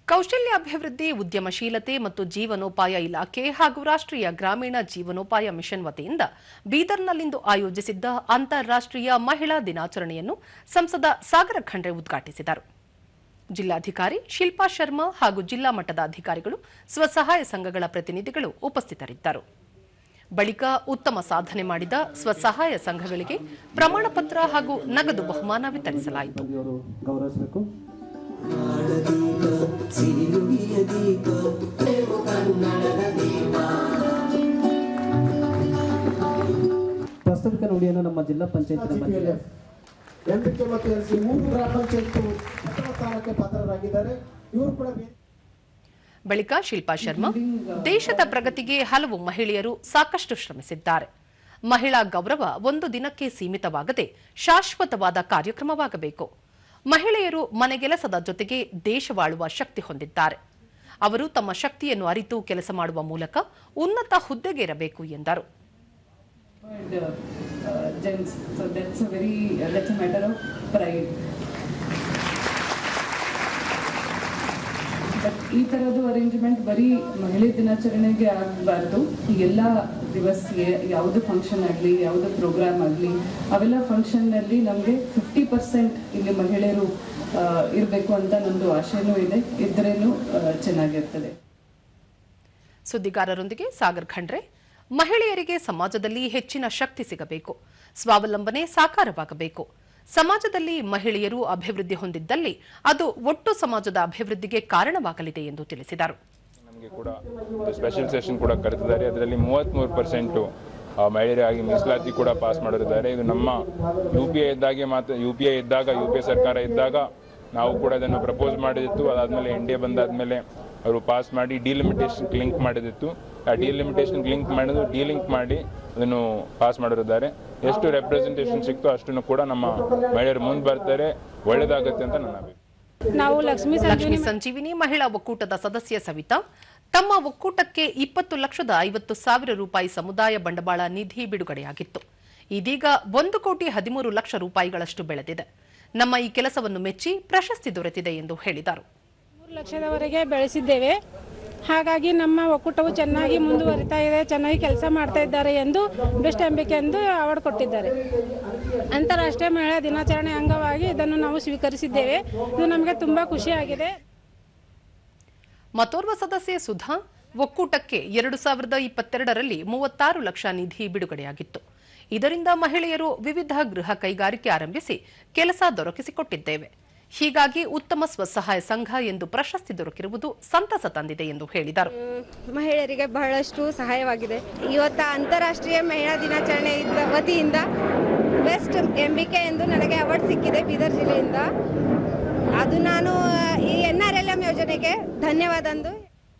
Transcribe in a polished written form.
ಕೌಶಲ್ಯಾಭಿವೃದ್ಧಿ, ಉದ್ಯಮಶೀಲತೆ ಮತ್ತು ಜೀವನೋಪಾಯ ಇಲಾಖೆ ಹಾಗೂ ರಾಷ್ಟ್ರೀಯ ಗ್ರಾಮೀಣ ಜೀವನೋಪಾಯ ಮಿಷನ್ ವತಿಯಿಂದ ಬೀದರ್ನಲ್ಲಿಂದು ಆಯೋಜಿಸಿದ್ದ ಅಂತಾರಾಷ್ಟ್ರೀಯ ಮಹಿಳಾ ದಿನಾಚರಣೆಯನ್ನು ಸಂಸದ ಸಾಗರ ಖಂಡ್ರೆ ಉದ್ಘಾಟಿಸಿದರು. ಜಿಲ್ಲಾಧಿಕಾರಿ ಶಿಲ್ಪಾ ಶರ್ಮಾ ಹಾಗೂ ಜಿಲ್ಲಾ ಮಟ್ಟದ ಅಧಿಕಾರಿಗಳು, ಸ್ವಸಹಾಯ ಸಂಘಗಳ ಪ್ರತಿನಿಧಿಗಳು ಉಪಸ್ಥಿತರಿದ್ದರು. ಬಳಿಕ ಉತ್ತಮ ಸಾಧನೆ ಮಾಡಿದ ಸ್ವಸಹಾಯ ಸಂಘಗಳಿಗೆ ಪ್ರಮಾಣ ಪತ್ರ ಹಾಗೂ ನಗದು ಬಹುಮಾನ ವಿತರಿಸಲಾಯಿತು. ಪ್ರಸ್ತುತ ನುಡಿಯನ್ನು ನಮ್ಮ ಜಿಲ್ಲಾ ಪಂಚಾಯತ್ ಬಳಿಕ ಶಿಲ್ಪಾ ಶರ್ಮಾ, ದೇಶದ ಪ್ರಗತಿಗೆ ಹಲವು ಮಹಿಳೆಯರು ಸಾಕಷ್ಟು ಶ್ರಮಿಸಿದ್ದಾರೆ. ಮಹಿಳಾ ಗೌರವ ಒಂದು ದಿನಕ್ಕೆ ಸೀಮಿತವಾಗದೆ ಶಾಶ್ವತವಾದ ಕಾರ್ಯಕ್ರಮವಾಗಬೇಕು. ಮಹಿಳೆಯರು ಮನೆಗೆಲಸದ ಜೊತೆಗೆ ದೇಶವಾಳುವ ಶಕ್ತಿ ಹೊಂದಿದ್ದಾರೆ. ಅವರು ತಮ್ಮ ಶಕ್ತಿಯನ್ನು ಅರಿತು ಕೆಲಸ ಮಾಡುವ ಮೂಲಕ ಉನ್ನತ ಹುದ್ದೆಗೇರಬೇಕು ಎಂದರು. ಈ ತರದ್ದು ಅರೇಂಜ್ಮೆಂಟ್ ಬರೀ ಮಹಿಳೆ ದಿನಾಚರಣೆಗೆ ಆಗಬಾರ್ದು. ಎಲ್ಲ ದಿವಸ ಯಾವುದೇ ಫಂಕ್ಷನ್ ಆಗಲಿ, ಯಾವುದೇ ಪ್ರೋಗ್ರಾಮ್ ಆಗಲಿ, ಅವೆಲ್ಲ ಫಂಕ್ಷನ್ನಲ್ಲಿ ನಮಗೆ 50% ಇಲ್ಲಿ ಮಹಿಳೆಯರು ಇರಬೇಕು ಅಂತ ನಮ್ಮದು ಆಶೆನೂ ಇದೆ. ಇದ್ರೇನು ಚೆನ್ನಾಗಿರ್ತದೆ. ಸುದ್ದಿಗಾರರೊಂದಿಗೆ ಸಾಗರ್ ಖಂಡ್ರೆ, ಮಹಿಳೆಯರಿಗೆ ಸಮಾಜದಲ್ಲಿ ಹೆಚ್ಚಿನ ಶಕ್ತಿ ಸಿಗಬೇಕು, ಸ್ವಾವಲಂಬನೆ ಸಾಕಾರವಾಗಬೇಕು. ಸಮಾಜದಲ್ಲಿ ಮಹಿಳೆಯರು ಅಭಿವೃದ್ಧಿ ಹೊಂದಿದ್ದಲ್ಲಿ ಅದು ಒಟ್ಟು ಸಮಾಜದ ಅಭಿವೃದ್ಧಿಗೆ ಕಾರಣವಾಗಲಿದೆ ಎಂದು ತಿಳಿಸಿದರು. ನಮಗೆ ಕೂಡ ಸ್ಪೆಷಲ್ ಸೆಷನ್ ಕೂಡ ಕರೆದಿದ್ದಾರೆ. ಅದರಲ್ಲಿ 33% ಮಹಿಳೆಯರಾಗಿ ಮೀಸಲಾತಿ ಕೂಡ ಪಾಸ್ ಮಾಡಿದ್ದಾರೆ. ಇದು ನಮ್ಮ UPA ಇದ್ದಾಗ UPA ಸರ್ಕಾರ ಇದ್ದಾಗ ನಾವು ಕೂಡ ಇದನ್ನು ಪ್ರಪೋಸ್ ಮಾಡಿದಿತ್ತು. ಅದಾದಮೇಲೆ NDA ಬಂದಾದ್ಮೇಲೆ ಅವರು ಪಾಸ್ ಮಾಡಿ ಡಿಲಿಮಿಟೇಷನ್ ಲಿಂಕ್ ಮಾಡಿದಿತ್ತು. ಆ ಡಿಲಿಮಿಟೇಷನ್ ಲಿಂಕ್ ಮಾಡಿ ಅದನ್ನು ಪಾಸ್ ಮಾಡಿದ್ದಾರೆ. ಎಷ್ಟು ರೆಪ್ರೆಸೆಂಟೇಷನ್ ಸಿಕ್ತೋ ಅಷ್ಟನ್ನು ಕೂಡ ನಮ್ಮ ಮಹಿಳೆಯರು ಮುಂದೆ ಬರ್ತಾರೆ, ಒಳ್ಳೆಯದಾಗುತ್ತೆ ಅಂತ ನನ್ನ ಅಭಿಪ್ರಾಯ. ನಾವು ಲಕ್ಷ್ಮೀ ಸಂಜೀವಿನಿ ಮಹಿಳಾ ಒಕ್ಕೂಟದ ಸದಸ್ಯ ಸವಿತಾ, ತಮ್ಮ ಒಕ್ಕೂಟಕ್ಕೆ 20,50,000 ರೂಪಾಯಿ ಸಮುದಾಯ ಬಂಡವಾಳ ನಿಧಿ ಬಿಡುಗಡೆಯಾಗಿತ್ತು. ಇದೀಗ 1,13,00,000 ರೂಪಾಯಿಗಳಷ್ಟು ಬೆಳೆದಿದೆ. ನಮ್ಮ ಈ ಕೆಲಸವನ್ನು ಮೆಚ್ಚಿ ಪ್ರಶಸ್ತಿ ದೊರೆತಿದೆ ಎಂದು ಹೇಳಿದರು. 3 ಲಕ್ಷದವರೆಗೆ ಬೆಳೆಸಿದ್ದೇವೆ. ಹಾಗಾಗಿ ನಮ್ಮ ಒಕ್ಕೂಟವು ಚೆನ್ನಾಗಿ ಮುಂದುವರಿತಾ ಇದೆ, ಚೆನ್ನಾಗಿ ಕೆಲಸ ಮಾಡ್ತಾ ಇದ್ದಾರೆ ಎಂದು ಬೆಸ್ಟ್ ಎಂಬಿಕೆ ಎಂದು ಅವಾರ್ಡ್ ಕೊಟ್ಟಿದ್ದಾರೆ. ಅಂತಾರಾಷ್ಟ್ರೀಯ ಮಹಿಳಾ ದಿನಾಚರಣೆ ಅಂಗವಾಗಿ ಇದನ್ನು ನಾವು ಸ್ವೀಕರಿಸಿದ್ದೇವೆ. ಇದು ನಮಗೆ ತುಂಬಾ ಖುಷಿಯಾಗಿದೆ. ಮತ್ತೋರ್ವ ಸದಸ್ಯೆ ಸುಧಾ, ಒಕ್ಕೂಟಕ್ಕೆ 2022ರಲ್ಲಿ 36 ಲಕ್ಷ ನಿಧಿ ಬಿಡುಗಡೆಯಾಗಿತ್ತು. ಇದರಿಂದ ಮಹಿಳೆಯರು ವಿವಿಧ ಗೃಹ ಕೈಗಾರಿಕೆ ಆರಂಭಿಸಿ ಕೆಲಸ ದೊರಕಿಸಿಕೊಟ್ಟಿದ್ದೇವೆ. ಹೀಗಾಗಿ ಉತ್ತಮ ಸ್ವಸಹಾಯ ಸಂಘ ಎಂದು ಪ್ರಶಸ್ತಿ ದೊರಕಿರುವುದು ಸಂತಸ ತಂದಿದೆ ಎಂದು ಹೇಳಿದರು. ಮಹಿಳೆಯರಿಗೆ ಬಹಳಷ್ಟು ಸಹಾಯವಾಗಿದೆ. ಇವತ್ತು ಅಂತಾರಾಷ್ಟ್ರೀಯ ಮಹಿಳಾ ದಿನಾಚರಣೆ ವತಿಯಿಂದ ಬೆಸ್ಟ್ ಎಂಬಿಕೆ ಎಂದು ನನಗೆ ಅವಾರ್ಡ್ ಸಿಕ್ಕಿದೆ ಬೀದರ್ ಜಿಲ್ಲೆಯಿಂದ. ಅದು ನಾನು ಈ NRLM ಯೋಜನೆಗೆ ಧನ್ಯವಾದ.